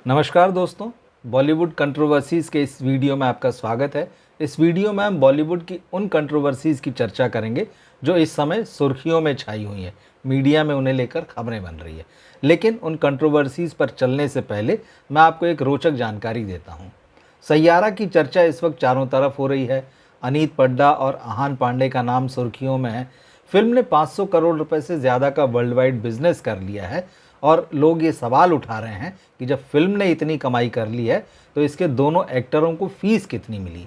नमस्कार दोस्तों, बॉलीवुड कंट्रोवर्सीज़ के इस वीडियो में आपका स्वागत है। इस वीडियो में हम बॉलीवुड की उन कंट्रोवर्सीज़ की चर्चा करेंगे जो इस समय सुर्खियों में छाई हुई हैं, मीडिया में उन्हें लेकर खबरें बन रही है। लेकिन उन कंट्रोवर्सीज़ पर चलने से पहले मैं आपको एक रोचक जानकारी देता हूँ। सैयारा की चर्चा इस वक्त चारों तरफ हो रही है। अनीत पड्डा और आहान पांडे का नाम सुर्खियों में है। फिल्म ने 500 करोड़ रुपए से ज़्यादा का वर्ल्ड वाइड बिजनेस कर लिया है और लोग ये सवाल उठा रहे हैं कि जब फिल्म ने इतनी कमाई कर ली है तो इसके दोनों एक्टरों को फीस कितनी मिली।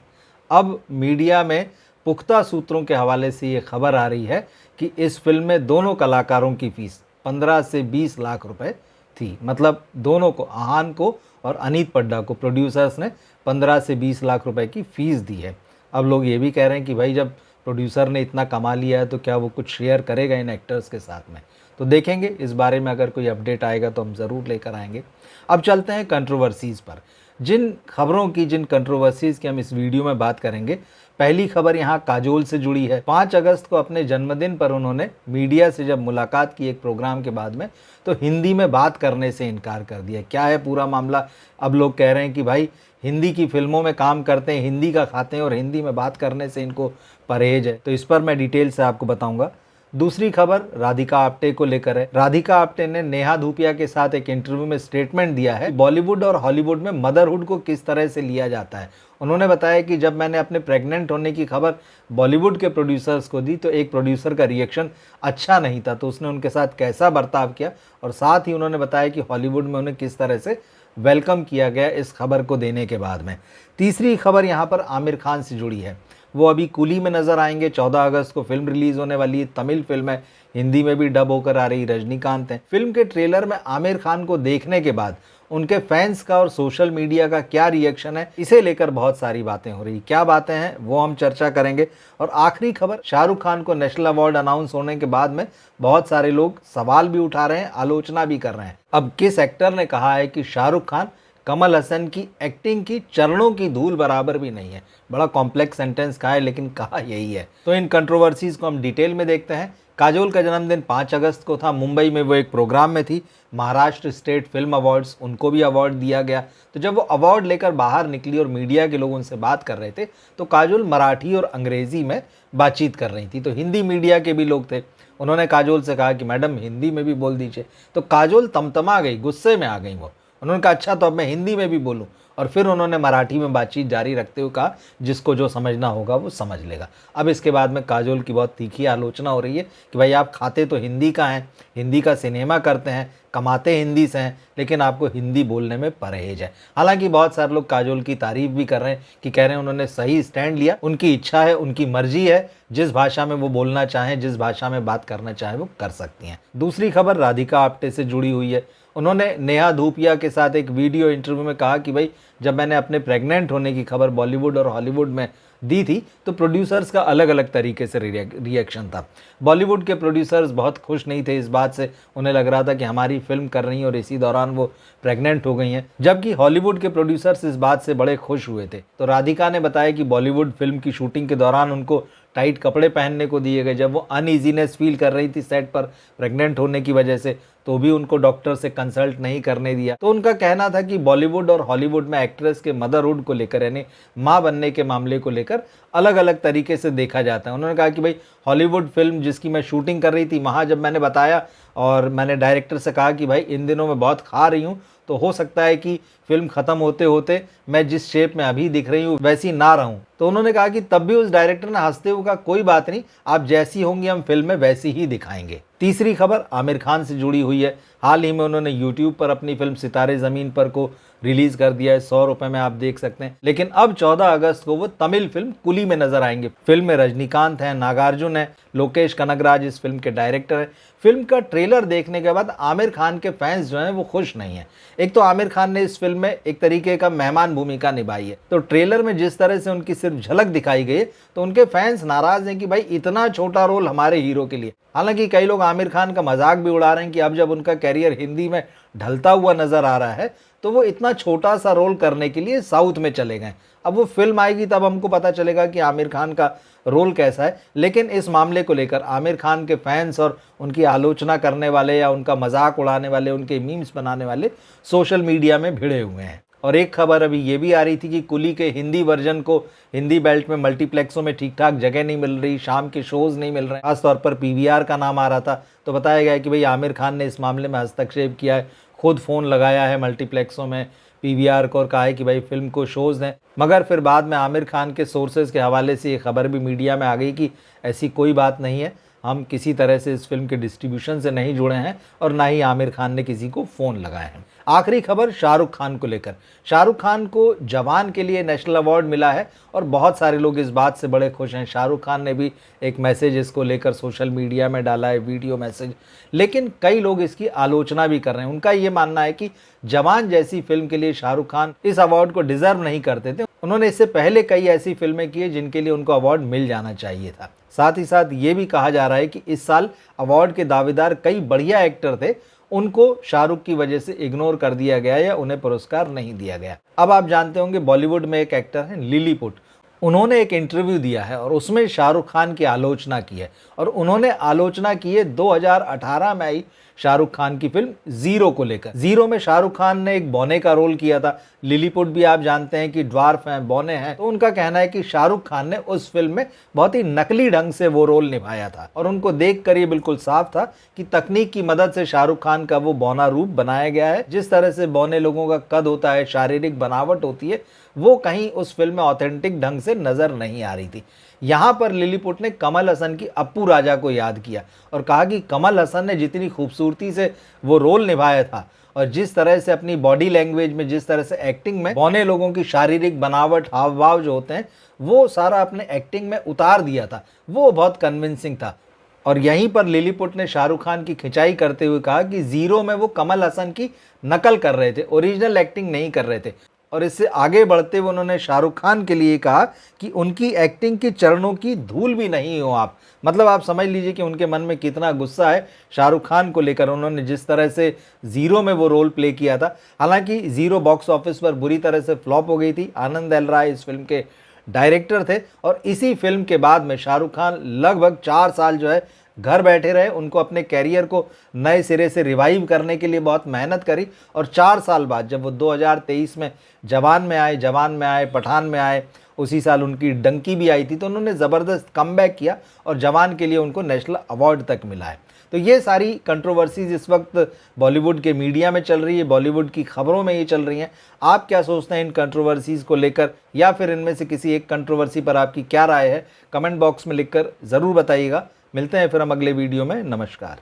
अब मीडिया में पुख्ता सूत्रों के हवाले से ये खबर आ रही है कि इस फिल्म में दोनों कलाकारों की फीस 15 से 20 लाख रुपए थी। मतलब दोनों को, आहान को और अनीत पड्डा को, प्रोड्यूसर्स ने 15 से 20 लाख रुपए की फ़ीस दी है। अब लोग ये भी कह रहे हैं कि भाई जब प्रोड्यूसर ने इतना कमा लिया है तो क्या वो कुछ शेयर करेगा इन एक्टर्स के साथ में। तो देखेंगे, इस बारे में अगर कोई अपडेट आएगा तो हम ज़रूर लेकर आएंगे। अब चलते हैं कंट्रोवर्सीज़ पर। जिन खबरों की, जिन कंट्रोवर्सीज़ की हम इस वीडियो में बात करेंगे, पहली खबर यहाँ काजोल से जुड़ी है। 5 अगस्त को अपने जन्मदिन पर उन्होंने मीडिया से जब मुलाकात की एक प्रोग्राम के बाद में, तो हिंदी में बात करने से इनकार कर दिया। क्या है पूरा मामला? अब लोग कह रहे हैं कि भाई हिंदी की फिल्मों में काम करते हैं, हिंदी का खाते हैं और हिंदी में बात करने से इनको परहेज है। तो इस पर मैं डिटेल से आपको बताऊंगा। दूसरी खबर राधिका आप्टे को लेकर है। राधिका आप्टे ने नेहा धूपिया के साथ एक इंटरव्यू में स्टेटमेंट दिया है, बॉलीवुड और हॉलीवुड में मदरहुड को किस तरह से लिया जाता है। उन्होंने बताया कि जब मैंने अपने प्रेग्नेंट होने की खबर बॉलीवुड के प्रोड्यूसर्स को दी तो एक प्रोड्यूसर का रिएक्शन अच्छा नहीं था, तो उसने उनके साथ कैसा बर्ताव किया, और साथ ही उन्होंने बताया कि हॉलीवुड में उन्हें किस तरह से वेलकम किया गया इस खबर को देने के बाद में। तीसरी खबर यहाँ पर आमिर खान से जुड़ी है। वो अभी कूली में नजर आएंगे। 14 अगस्त को फिल्म रिलीज होने वाली है। तमिल फिल्म है, हिंदी में भी डब होकर आ रही। रजनीकांत हैं। फिल्म के ट्रेलर में आमिर खान को देखने के बाद उनके फैंस का और सोशल मीडिया का क्या रिएक्शन है, इसे लेकर बहुत सारी बातें हो रही। क्या बातें हैं वो हम चर्चा करेंगे। और आखिरी खबर, शाहरुख खान को नेशनल अवार्ड अनाउंस होने के बाद में बहुत सारे लोग सवाल भी उठा रहे हैं, आलोचना भी कर रहे हैं। अब किस एक्टर ने कहा है कि शाहरुख खान कमल हसन की एक्टिंग की चरणों की धूल बराबर भी नहीं है। बड़ा कॉम्प्लेक्स सेंटेंस कहा है, लेकिन कहा यही है। तो इन कंट्रोवर्सीज को हम डिटेल में देखते हैं। काजोल का जन्मदिन 5 अगस्त को था। मुंबई में वो एक प्रोग्राम में थी, महाराष्ट्र स्टेट फिल्म अवार्ड्स, उनको भी अवार्ड दिया गया। तो जब वो अवार्ड लेकर बाहर निकली और मीडिया के लोग उनसे बात कर रहे थे तो काजोल मराठी और अंग्रेजी में बातचीत कर रही थी। तो हिंदी मीडिया के भी लोग थे। उन्होंने काजोल से कहा कि मैडम हिंदी में भी बोल दीजिए। तो काजोल तमतमा गई, गुस्से में आ गई। वो उन्होंने कहा अच्छा तो अब मैं हिंदी में भी बोलूं, और फिर उन्होंने मराठी में बातचीत जारी रखते हुए कहा जिसको जो समझना होगा वो समझ लेगा। अब इसके बाद में काजोल की बहुत तीखी आलोचना हो रही है कि भाई आप खाते तो हिंदी का हैं, हिंदी का सिनेमा करते हैं, कमाते हिंदी से हैं, लेकिन आपको हिंदी बोलने में परहेज है। हालांकि बहुत सारे लोग काजोल की तारीफ भी कर रहे हैं कि कह रहे हैं उन्होंने सही स्टैंड लिया, उनकी इच्छा है, उनकी मर्जी है, जिस भाषा में वो बोलना चाहें, जिस भाषा में बात करना चाहें वो कर सकती हैं। दूसरी खबर राधिका आप्टे से जुड़ी हुई है। उन्होंने नेहा धूपिया के साथ एक वीडियो इंटरव्यू में कहा कि भाई जब मैंने अपने प्रेग्नेंट होने की खबर बॉलीवुड और हॉलीवुड में दी थी तो प्रोड्यूसर्स का अलग अलग तरीके से रिएक्शन था। बॉलीवुड के प्रोड्यूसर्स बहुत खुश नहीं थे इस बात से। उन्हें लग रहा था कि हमारी फिल्म कर रही हैं और इसी दौरान वो प्रेग्नेंट हो गई हैं, जबकि हॉलीवुड के प्रोड्यूसर्स इस बात से बड़े खुश हुए थे। तो राधिका ने बताया कि बॉलीवुड फिल्म की शूटिंग के दौरान उनको टाइट कपड़े पहनने को दिए गए। जब वो अनईजीनेस फील कर रही थी सेट पर प्रेग्नेंट होने की वजह से, तो भी उनको डॉक्टर से कंसल्ट नहीं करने दिया। तो उनका कहना था कि बॉलीवुड और हॉलीवुड में एक्ट्रेस के मदरहुड को लेकर, यानी माँ बनने के मामले को लेकर अलग अलग तरीके से देखा जाता है। उन्होंने कहा कि भाई हॉलीवुड फिल्म जिसकी मैं शूटिंग कर रही थी, वहाँ जब मैंने बताया और मैंने डायरेक्टर से कहा कि भाई इन दिनों मैं बहुत खा रही हूँ, तो हो सकता है कि फिल्म ख़त्म होते होते मैं जिस शेप में अभी दिख रही हूँ वैसी ना रहूँ। तो उन्होंने कहा कि तब भी उस डायरेक्टर ने हंसते हुए कहा कोई बात नहीं, आप जैसी होंगी हम फिल्म में वैसी ही दिखाएंगे। तीसरी खबर आमिर खान से जुड़ी हुई है। हाल ही में उन्होंने यूट्यूब पर अपनी फिल्म सितारे ज़मीन पर को रिलीज़ कर दिया है। 100 रुपये में आप देख सकते हैं। लेकिन अब 14 अगस्त को वो तमिल फिल्म कुली में नजर आएंगे। फिल्म में रजनीकांत हैं, नागार्जुन हैं, लोकेश कनगराज इस फिल्म के डायरेक्टर हैं। फिल्म का ट्रेलर देखने के बाद आमिर खान के फैंस जो हैं वो खुश नहीं हैं। एक तो आमिर खान ने इस फिल्म में एक तरीके का मेहमान भूमिका निभाई है, तो ट्रेलर में जिस तरह से उनकी सिर्फ झलक दिखाई गई है तो उनके फैंस नाराज हैं कि भाई इतना छोटा रोल हमारे हीरो के लिए। हालांकि कई लोग आमिर खान का मजाक भी उड़ा रहे हैं कि अब जब उनका कैरियर हिंदी में ढलता हुआ नजर आ रहा है तो वो इतना छोटा सा रोल करने के लिए साउथ में चले गए। अब वो फिल्म आएगी तब हमको पता चलेगा कि आमिर खान का रोल कैसा है, लेकिन इस मामले को लेकर आमिर खान के फैंस और उनकी आलोचना करने वाले या उनका मजाक उड़ाने वाले, उनके मीम्स बनाने वाले सोशल मीडिया में भिड़े हुए हैं। और एक खबर अभी ये भी आ रही थी कि कुली के हिंदी वर्जन को हिंदी बेल्ट में मल्टीप्लेक्सों में ठीक ठाक जगह नहीं मिल रही, शाम के शोज़ नहीं मिल रहे हैं, खासतौर पर पीवीआर का नाम आ रहा था। तो बताया गया कि भाई आमिर खान ने इस मामले में हस्तक्षेप किया है, खुद फ़ोन लगाया है मल्टीप्लेक्सों में पीवीआर को और कहा है कि भाई फिल्म को शोज़ दें। मगर फिर बाद में आमिर खान के सोर्सेज के हवाले से ये खबर भी मीडिया में आ गई कि ऐसी कोई बात नहीं है, हम किसी तरह से इस फिल्म के डिस्ट्रीब्यूशन से नहीं जुड़े हैं और ना ही आमिर खान ने किसी को फ़ोन लगाए हैं। आखिरी खबर शाहरुख खान को लेकर। शाहरुख खान को जवान के लिए नेशनल अवार्ड मिला है और बहुत सारे लोग इस बात से बड़े खुश हैं। शाहरुख खान ने भी एक मैसेज इसको लेकर सोशल मीडिया में डाला है, वीडियो मैसेज, लेकिन कई लोग इसकी आलोचना भी कर रहे हैं। उनका ये मानना है कि जवान जैसी फिल्म के लिए शाहरुख खान इस अवार्ड को डिजर्व नहीं करते थे। उन्होंने इससे पहले कई ऐसी फिल्में की जिनके लिए उनको अवार्ड मिल जाना चाहिए था। साथ ही साथ ये भी कहा जा रहा है कि इस साल अवार्ड के दावेदार कई बढ़िया एक्टर थे, उनको शाहरुख की वजह से इग्नोर कर दिया गया या उन्हें पुरस्कार नहीं दिया गया। अब आप जानते होंगे बॉलीवुड में एक एक्टर हैं लिलीपुट, उन्होंने एक इंटरव्यू दिया है और उसमें शाहरुख खान की आलोचना की है। और उन्होंने आलोचना की है 2018 में आई शाहरुख खान की फिल्म जीरो को लेकर। जीरो में शाहरुख खान ने एक बौने का रोल किया था। लिलीपुट भी आप जानते हैं कि ड्वार्फ हैं, बौने हैं, तो उनका कहना है कि शाहरुख खान ने उस फिल्म में बहुत ही नकली ढंग से वो रोल निभाया था और उनको देखकर ये बिल्कुल साफ था कि तकनीक की मदद से शाहरुख खान का वो बौना रूप बनाया गया है। जिस तरह से बौने लोगों का कद होता है, शारीरिक बनावट होती है, वो कहीं उस फिल्म में ऑथेंटिक ढंग से नजर नहीं आ रही थी। यहाँ पर लिलीपुट ने कमल हसन की अप्पू राजा को याद किया और कहा कि कमल हसन ने जितनी खूबसूरती से वो रोल निभाया था और जिस तरह से अपनी बॉडी लैंग्वेज में, जिस तरह से एक्टिंग में बौने लोगों की शारीरिक बनावट, हाव भाव जो होते हैं, वो सारा अपने एक्टिंग में उतार दिया था, वो बहुत कन्विंसिंग था। और यहीं पर लिलीपुट ने शाहरुख खान की खिंचाई करते हुए कहा कि जीरो में वो कमल हसन की नकल कर रहे थे, ओरिजिनल एक्टिंग नहीं कर रहे थे। और इससे आगे बढ़ते हुए उन्होंने शाहरुख खान के लिए कहा कि उनकी एक्टिंग के चरणों की धूल भी नहीं हो आप। मतलब आप समझ लीजिए कि उनके मन में कितना गुस्सा है शाहरुख खान को लेकर। उन्होंने जिस तरह से जीरो में वो रोल प्ले किया था, हालांकि जीरो बॉक्स ऑफिस पर बुरी तरह से फ्लॉप हो गई थी। आनंद एल राय इस फिल्म के डायरेक्टर थे और इसी फिल्म के बाद में शाहरुख खान लगभग 4 साल जो है घर बैठे रहे। उनको अपने कैरियर को नए सिरे से रिवाइव करने के लिए बहुत मेहनत करी और 4 साल बाद जब वो 2023 में जवान में आए, पठान में आए, उसी साल उनकी डंकी भी आई थी, तो उन्होंने ज़बरदस्त कमबैक किया और जवान के लिए उनको नेशनल अवार्ड तक मिला है। तो ये सारी कंट्रोवर्सीज इस वक्त बॉलीवुड के मीडिया में चल रही है, बॉलीवुड की खबरों में ये चल रही हैं। आप क्या सोचते हैं इन कंट्रोवर्सीज को लेकर, या फिर इनमें से किसी एक कंट्रोवर्सी पर आपकी क्या राय है, कमेंट बॉक्स में लिखकर ज़रूर बताइएगा। मिलते हैं फिर हम अगले वीडियो में। नमस्कार।